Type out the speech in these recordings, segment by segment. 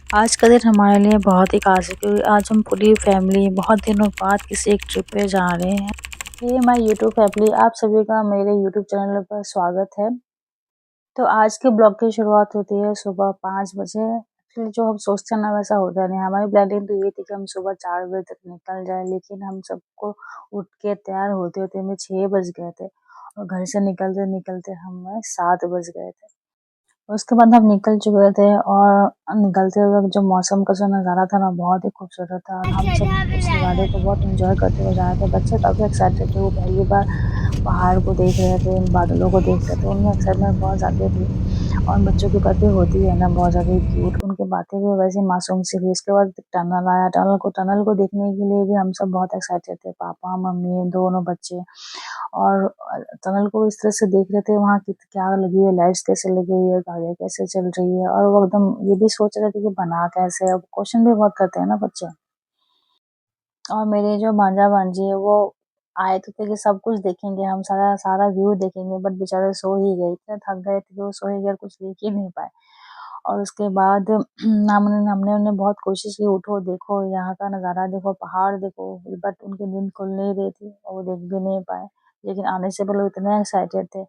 आज का दिन हमारे लिए बहुत ही ख़ास है क्योंकि आज हम पूरी फैमिली बहुत दिनों बाद किसी एक ट्रिप पे जा रहे हैं। ये माय यूट्यूब फैमिली, आप सभी का मेरे यूट्यूब चैनल पर स्वागत है। तो आज के ब्लॉग की शुरुआत होती है सुबह 5 बजे। एक्चुअली जो हम सोचते हैं ना वैसा होता नहीं। हमारी प्लानिंग तो ये थी कि हम सुबह 4 बजे तक निकल जाएँ, लेकिन हम सबको उठ के तैयार होते-होते हमें 6 बज गए थे और घर से निकलते-निकलते हमें 7 बज गए थे। उसके बाद हम निकल चुके थे और निकलते वक़्त जो मौसम का जो नज़ारा था ना बहुत ही खूबसूरत था और हम सब उस नज़ारे को बहुत एन्जॉय करते हुए जा रहे थे। बच्चे काफ़ी एक्साइटेड थे, वो पहली बार पहाड़ को देख रहे थे, इन बादलों को देख रहे थे, उनमें एक्साइटमेंट बहुत ज़्यादा थी और बच्चों की बातें होती है ना बहुत ज़्यादा क्यूट, उनकी बातें भी वैसे मासूम सी थी। उसके बाद टनल आया, टनल को देखने के लिए भी हम सब बहुत एक्साइटेड थे, पापा, मम्मी, दोनों बच्चे। और टनल को इस तरह से देख रहे थे वहाँ की क्या लगी हुई है, लाइट्स कैसे लगी हुई है, गाड़ियाँ कैसे चल रही है और वो एकदम ये भी सोच रहे थे कि बना कैसे है? अब क्वेश्चन भी बहुत करते हैं ना बच्चे। और मेरे जो भांजा-भांजी है वो आए तो थे कि सब कुछ देखेंगे, हम सारा सारा व्यू देखेंगे, बट बेचारे सो ही गए, इतने थक गए थे कि वो सो ही गए, कुछ देख ही नहीं पाए। और उसके बाद हमने उन्हें बहुत कोशिश की, उठो देखो यहाँ का नज़ारा देखो, पहाड़ देखो, बट उनकी नींद खुल नहीं रही थी और वो देख भी नहीं पाए। लेकिन आने से पहले वो इतने एक्साइटेड थे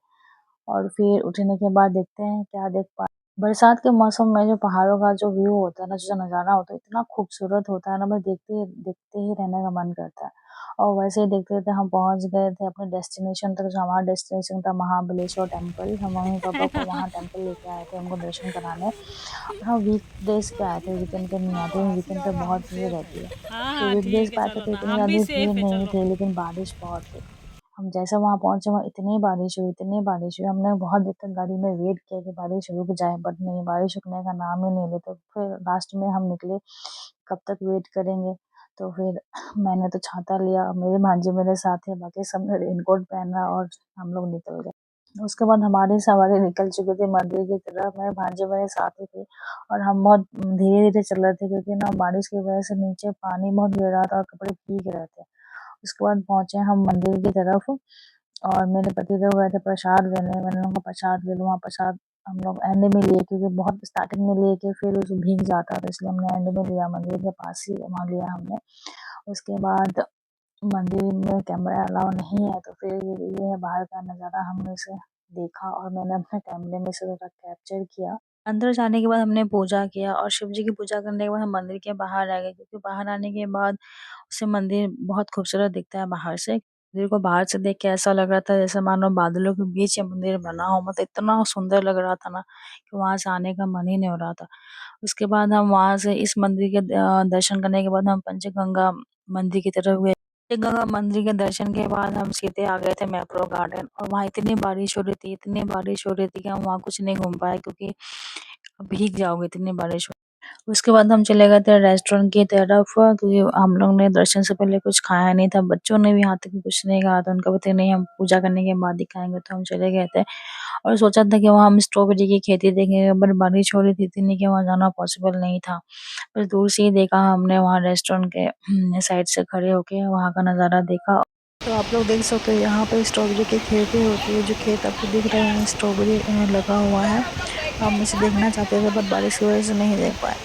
और फिर उठने के बाद देखते हैं क्या देख पाए। बरसात के मौसम में जो पहाड़ों का जो व्यू होता है ना, जो नज़ारा होता है, इतना खूबसूरत होता है ना, बस देखते ही रहने का मन करता है। और वैसे ही देखते-देखते हम पहुँच गए थे अपने डेस्टिनेशन तक, जो हमारा डेस्टिनेशन था महाबलेश्वर टेम्पल। हम मम्मी-पापा को वहाँ टेम्पल लेके आए थे, उनको दर्शन कराने। हाँ, वीकडेज़ पे आए थे, वीकेंड पे नहीं आए थे, वीकेंड पे बहुत भीड़ रहती है। हाँ, तो हाँ, वीकडेज़ ठीक पे है, आए थे चलो तो ना, इतनी हम भी ज़्यादा भीड़ सेफ है, नहीं चलो। थी, लेकिन बारिश बहुत थी। हम जैसे वहाँ पहुँचे वहाँ इतनी बारिश हुई, हमने बहुत देर तक गाड़ी में वेट किया कि बारिश रुक जाए, बट नहीं, बारिश रुकने का नाम ही नहीं लेते। फिर लास्ट में हम निकले, कब तक वेट करेंगे, तो फिर मैंने तो छाता लिया, मेरे भांजे मेरे साथ है, बाकी सबने रेनकोट पहना और हम लोग निकल गए। उसके बाद हमारी सवारी निकल चुकी थी मंदिर की तरफ, मेरे भांजे मेरे साथ ही थे और हम बहुत धीरे-धीरे चल रहे थे क्योंकि ना बारिश की वजह से नीचे पानी बहुत गिर रहा था और कपड़े भीग रहे थे। उसके बाद पहुँचे हम मंदिर की तरफ और मेरे पतिदेव गए थे प्रसाद लेने, मैंने उनको प्रसाद ले लूँ, वहाँ प्रसाद हम लोग एंड में लिए क्योंकि बहुत स्टार्टिंग में लिए कि फिर उस भीग जाता था, इसलिए हमने एंड में लिया, मंदिर के पास ही वहाँ लिया हमने। उसके बाद मंदिर में कैमरा अलाउ नहीं है, तो फिर ये है बाहर का नज़ारा, हमने उसे देखा और मैंने अपने कैमरे में से थोड़ा कैप्चर किया। अंदर जाने के बाद हमने पूजा किया और शिव जी की पूजा करने के बाद हम मंदिर के बाहर आ गए क्योंकि बाहर आने के बाद उसे मंदिर बहुत खूबसूरत दिखता है बाहर से। मंदिर को बाहर से देख के ऐसा लग रहा था जैसे मानो बादलों के बीच ये मंदिर बना हो, मतलब इतना सुंदर लग रहा था ना कि वहाँ से आने का मन ही नहीं हो रहा था। उसके बाद हम वहाँ से इस मंदिर के दर्शन करने के बाद हम पंचगंगा मंदिर की तरफ गए। पंचगंगा मंदिर के दर्शन के बाद हम सीधे आ गए थे मैप्रो गार्डन और वहाँ इतनी बारिश हो रही थी कि हम वहाँ कुछ नहीं घूम पाए क्योंकि भीग जाओगे इतनी बारिश हो। उसके बाद हम चले गए थे रेस्टोरेंट की तरफ क्योंकि हम लोग ने दर्शन से पहले कुछ खाया नहीं था। बच्चों ने भी यहाँ तक कि कुछ नहीं कहा था। उनका पता नहीं हम पूजा करने के बाद ही खाएँगे, तो हम चले गए थे और सोचा था कि वहाँ हम स्ट्रॉबेरी की खेती देखेंगे, बट बारिश हो रही थी इतनी कि वहाँ जाना पॉसिबल नहीं था। बस दूर से ही देखा हमने, वहाँ रेस्टोरेंट के साइड से खड़े होके वहाँ का नज़ारा देखा। तो आप लोग देख सकते हो यहाँ पे स्ट्रॉबेरी की खेती होती है। जो खेत आपको दिख रहे हैं स्ट्रॉबेरी लगा हुआ है। हम इसे देखना चाहते थे बट बारिश की वजह से नहीं देख पाए।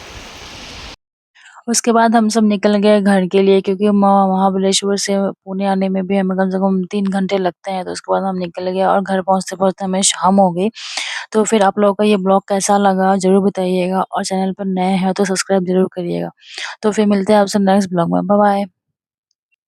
उसके बाद हम सब निकल गए घर के लिए क्योंकि महाबलेश्वर से पुणे आने में भी हमें कम से कम 3 घंटे लगते हैं। तो उसके बाद हम निकल गए और घर पहुँचते-पहुँचते हमें शाम हो गई। तो फिर आप लोगों को ये ब्लॉग कैसा लगा ज़रूर बताइएगा और चैनल पर नए हैं तो सब्सक्राइब ज़रूर करिएगा। तो फिर मिलते हैं आपसे नेक्स्ट ब्लॉग में। Bye bye.